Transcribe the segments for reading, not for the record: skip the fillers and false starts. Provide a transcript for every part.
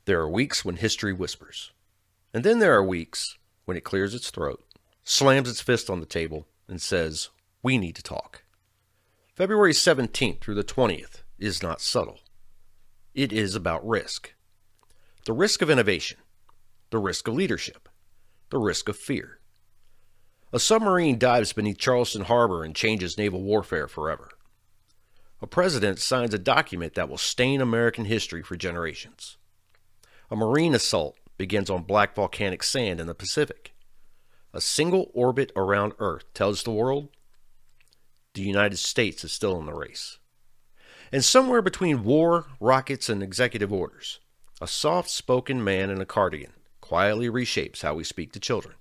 There are weeks when history whispers. And then there are weeks when it clears its throat, slams its fist on the table, and says, "We need to talk." February 17th through the 20th is not subtle. It is about risk. The risk of innovation. The risk of leadership. The risk of fear. A submarine dives beneath Charleston Harbor and changes naval warfare forever. A president signs a document that will stain American history for generations. A marine assault begins on black volcanic sand in the Pacific. A single orbit around Earth tells the world the United States is still in the race. And somewhere between war, rockets, and executive orders, a soft-spoken man in a cardigan quietly reshapes how we speak to children.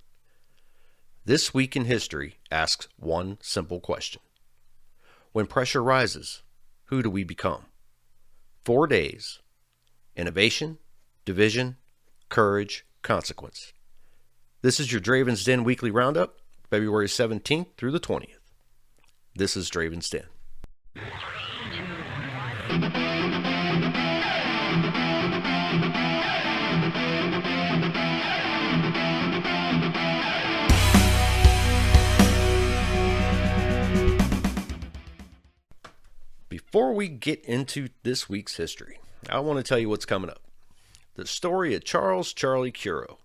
This Week in History asks one simple question. When pressure rises, who do we become? 4 days. Innovation, division, courage, consequence. This is your Draven's Den Weekly Roundup, February 17th through the 20th. This is Draven's Den. Before we get into this week's history, I want to tell you what's coming up. The story of Charles Charlie Curo,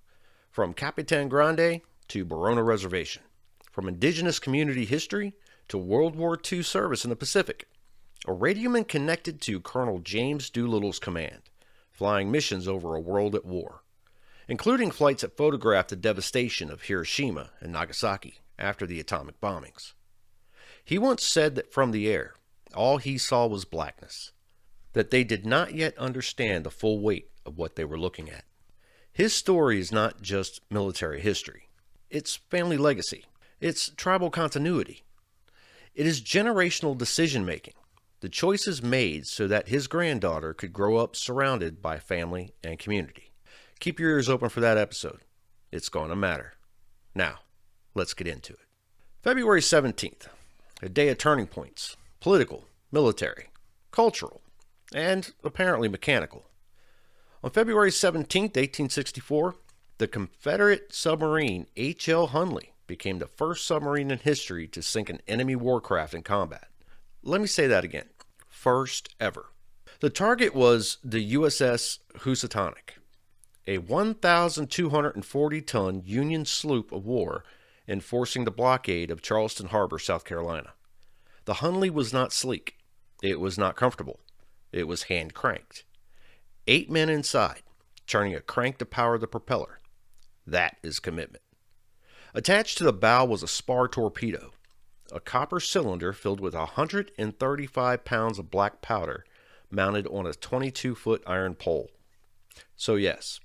from Capitan Grande to Barona Reservation, from indigenous community history to World War II service in the Pacific, a radioman connected to Colonel James Doolittle's command, flying missions over a world at war, including flights that photographed the devastation of Hiroshima and Nagasaki after the atomic bombings. He once said that from the air, all he saw was blackness, that they did not yet understand the full weight of what they were looking at. His story is not just military history. It's family legacy. It's tribal continuity. It is generational decision-making, the choices made so that his granddaughter could grow up surrounded by family and community. Keep your ears open for that episode. It's going to matter. Now, let's get into it. February 17th, a day of turning points. Political, military, cultural, and apparently mechanical. On February 17, 1864, the Confederate submarine H.L. Hunley became the first submarine in history to sink an enemy warcraft in combat. Let me say that again. First ever. The target was the USS Housatonic, a 1,240-ton Union sloop of war enforcing the blockade of Charleston Harbor, South Carolina. The Hunley was not sleek. It was not comfortable. It was hand-cranked. 8 men inside, turning a crank to power the propeller. That is commitment. Attached to the bow was a spar torpedo, a copper cylinder filled with 135 pounds of black powder mounted on a 22-foot iron pole. So yes,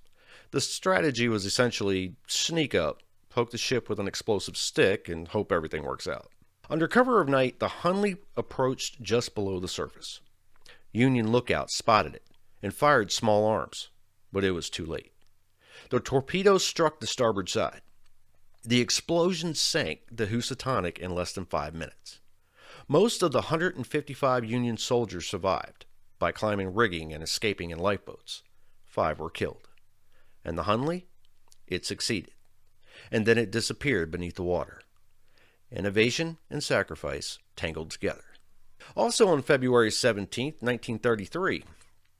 the strategy was essentially sneak up, poke the ship with an explosive stick, and hope everything works out. Under cover of night, the Hunley approached just below the surface. Union lookouts spotted it and fired small arms, but it was too late. The torpedo struck the starboard side. The explosion sank the Housatonic in less than 5 minutes. Most of the 155 Union soldiers survived by climbing rigging and escaping in lifeboats. 5 were killed. And the Hunley? It succeeded. And then it disappeared beneath the water. Innovation and sacrifice tangled together. Also on February 17, 1933,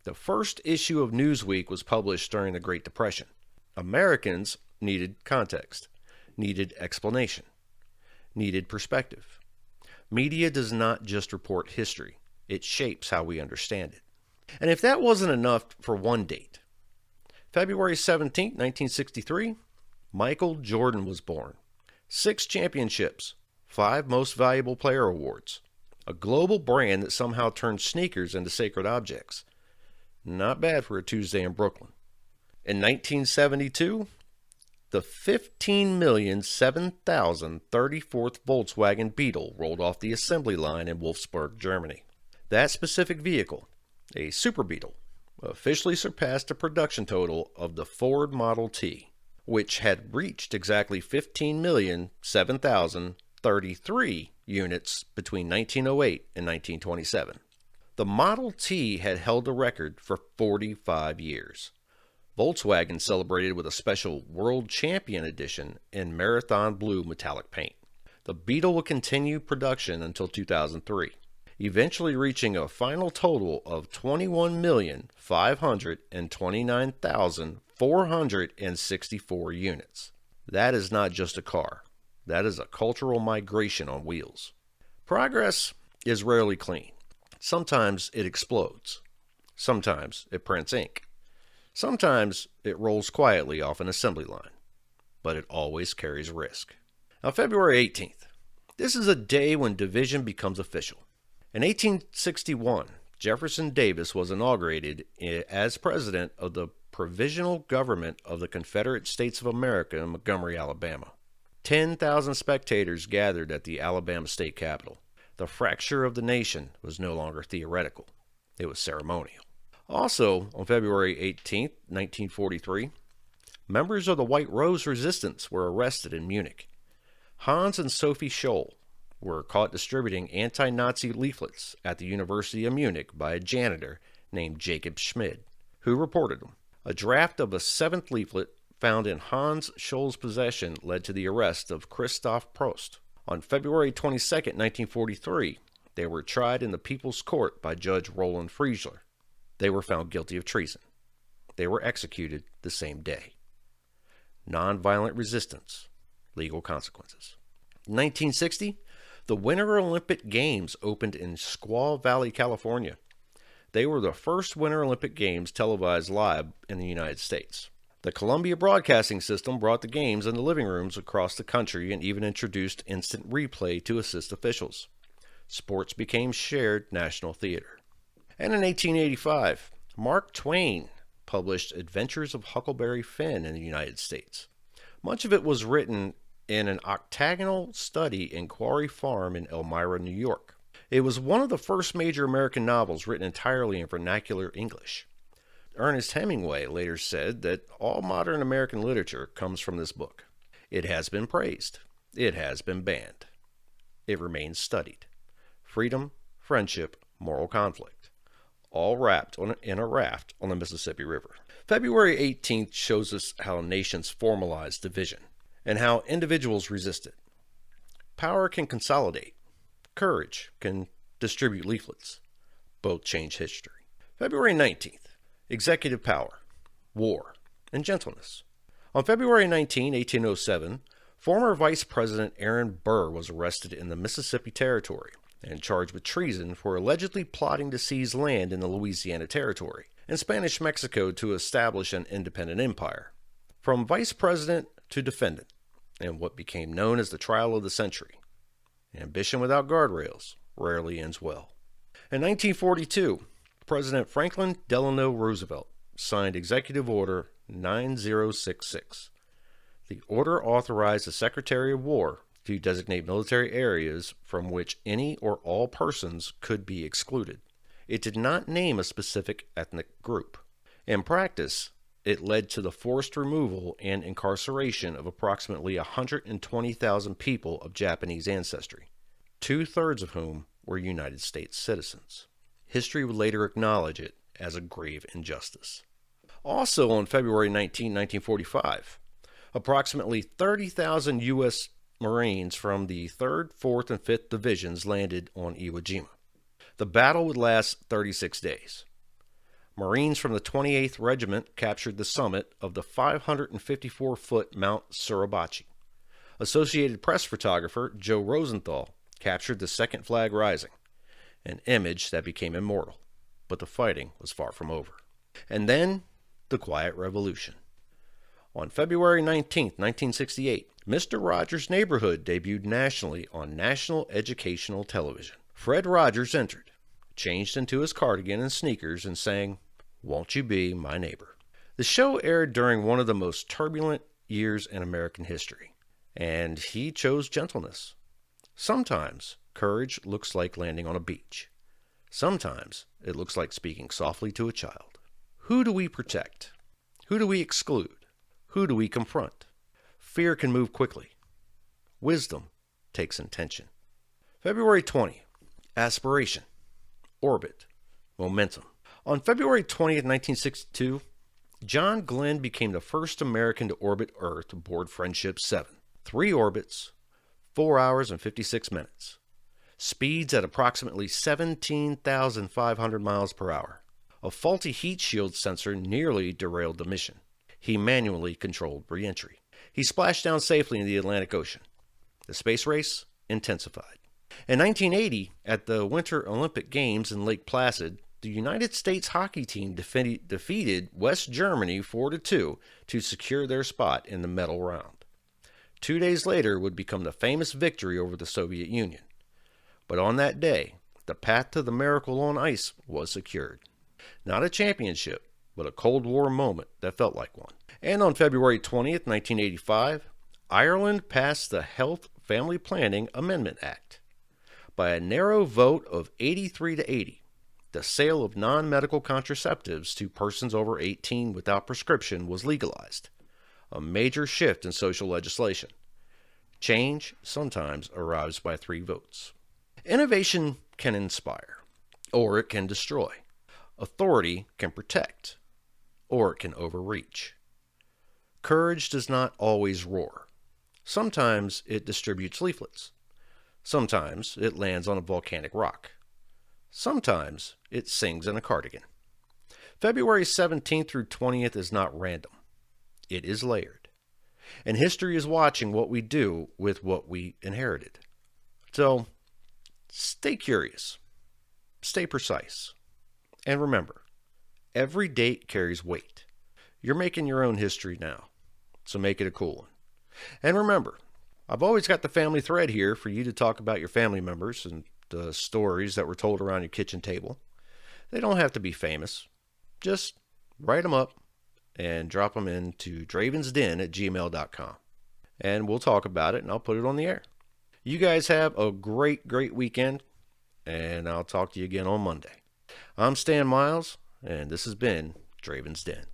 the first issue of Newsweek was published during the Great Depression. Americans needed context, needed explanation, needed perspective. Media does not just report history, it shapes how we understand it. And if that wasn't enough for one date, February 17, 1963, Michael Jordan was born. 6 championships, 5 Most Valuable Player awards, a global brand that somehow turned sneakers into sacred objects. Not bad for a Tuesday in Brooklyn. In 1972, the 15,007,034th Volkswagen Beetle rolled off the assembly line in Wolfsburg, Germany. That specific vehicle, a Super Beetle, officially surpassed the production total of the Ford Model T, which had reached exactly 15,007,033 units between 1908 and 1927. The Model T had held the record for 45 years. Volkswagen celebrated with a special World Champion Edition in Marathon Blue metallic paint. The Beetle would continue production until 2003, eventually reaching a final total of 21,529,464 units. That is not just a car. That is a cultural migration on wheels. Progress is rarely clean. Sometimes it explodes. Sometimes it prints ink. Sometimes it rolls quietly off an assembly line. But it always carries risk. Now, February 18th. This is a day when division becomes official. In 1861, Jefferson Davis was inaugurated as president of the Provisional Government of the Confederate States of America in Montgomery, Alabama. 10,000 spectators gathered at the Alabama state capitol. The fracture of the nation was no longer theoretical. It was ceremonial. Also, on February 18, 1943, members of the White Rose Resistance were arrested in Munich. Hans and Sophie Scholl were caught distributing anti-Nazi leaflets at the University of Munich by a janitor named Jacob Schmid, who reported them. A draft of a seventh leaflet found in Hans Scholl's possession led to the arrest of Christoph Prost. On February 22, 1943, they were tried in the People's Court by Judge Roland Friesler. They were found guilty of treason. They were executed the same day. Nonviolent resistance, legal consequences. In 1960, the Winter Olympic Games opened in Squaw Valley, California. They were the first Winter Olympic Games televised live in the United States. The Columbia Broadcasting System brought the games into living rooms across the country and even introduced instant replay to assist officials. Sports became shared national theater. And in 1885, Mark Twain published Adventures of Huckleberry Finn in the United States. Much of it was written in an octagonal study in Quarry Farm in Elmira, New York. It was one of the first major American novels written entirely in vernacular English. Ernest Hemingway later said that all modern American literature comes from this book. It has been praised. It has been banned. It remains studied. Freedom, friendship, moral conflict, all wrapped in a raft on the Mississippi River. February 18th shows us how nations formalized division and how individuals resisted. Power can consolidate. Courage can distribute leaflets. Both change history. February 19th. Executive power, war, and gentleness. On February 19, 1807, former Vice President Aaron Burr was arrested in the Mississippi Territory and charged with treason for allegedly plotting to seize land in the Louisiana Territory and Spanish Mexico to establish an independent empire. From vice president to defendant, in what became known as the trial of the century. Ambition without guardrails rarely ends well. In 1942, President Franklin Delano Roosevelt signed Executive Order 9066. The order authorized the Secretary of War to designate military areas from which any or all persons could be excluded. It did not name a specific ethnic group. In practice, it led to the forced removal and incarceration of approximately 120,000 people of Japanese ancestry, 2/3 of whom were United States citizens. History would later acknowledge it as a grave injustice. Also on February 19, 1945, approximately 30,000 U.S. Marines from the 3rd, 4th, and 5th Divisions landed on Iwo Jima. The battle would last 36 days. Marines from the 28th Regiment captured the summit of the 554-foot Mount Suribachi. Associated Press photographer Joe Rosenthal captured the second flag rising, an image that became immortal, but the fighting was far from over. And then, the Quiet Revolution. On February 19, 1968, Mr. Rogers' Neighborhood debuted nationally on national educational television. Fred Rogers entered, changed into his cardigan and sneakers, and sang, "Won't You Be My Neighbor?" The show aired during one of the most turbulent years in American history, and he chose gentleness. Sometimes courage looks like landing on a beach. Sometimes it looks like speaking softly to a child. Who do we protect? Who do we exclude? Who do we confront? Fear can move quickly. Wisdom takes intention. February 20. Aspiration. Orbit. Momentum. On February 20th, 1962, John Glenn became the first American to orbit Earth aboard Friendship 7. 3 orbits, 4 hours and 56 minutes. Speeds at approximately 17,500 miles per hour. A faulty heat shield sensor nearly derailed the mission. He manually controlled re-entry. He splashed down safely in the Atlantic Ocean. The space race intensified. In 1980, at the Winter Olympic Games in Lake Placid, the United States hockey team defeated West Germany 4-2 to secure their spot in the medal round. 2 days later would become the famous victory over the Soviet Union. But on that day, the path to the miracle on ice was secured. Not a championship, but a Cold War moment that felt like one. And on February 20th, 1985, Ireland passed the Health Family Planning Amendment Act. By a narrow vote of 83-80, the sale of non-medical contraceptives to persons over 18 without prescription was legalized, a major shift in social legislation. Change sometimes arrives by 3 votes. Innovation can inspire, or it can destroy. Authority can protect, or it can overreach. Courage does not always roar. Sometimes it distributes leaflets. Sometimes it lands on a volcanic rock. Sometimes it sings in a cardigan. February 17th through 20th is not random. It is layered. And history is watching what we do with what we inherited. So, stay curious. Stay precise. And remember, every date carries weight. You're making your own history now, so make it a cool one. And remember, I've always got the family thread here for you to talk about your family members and the stories that were told around your kitchen table. They don't have to be famous. Just write them up and drop them into dravensden@gmail.com. And we'll talk about it and I'll put it on the air. You guys have a great weekend, and I'll talk to you again on Monday. I'm Stan Miles, and this has been Draven's Den.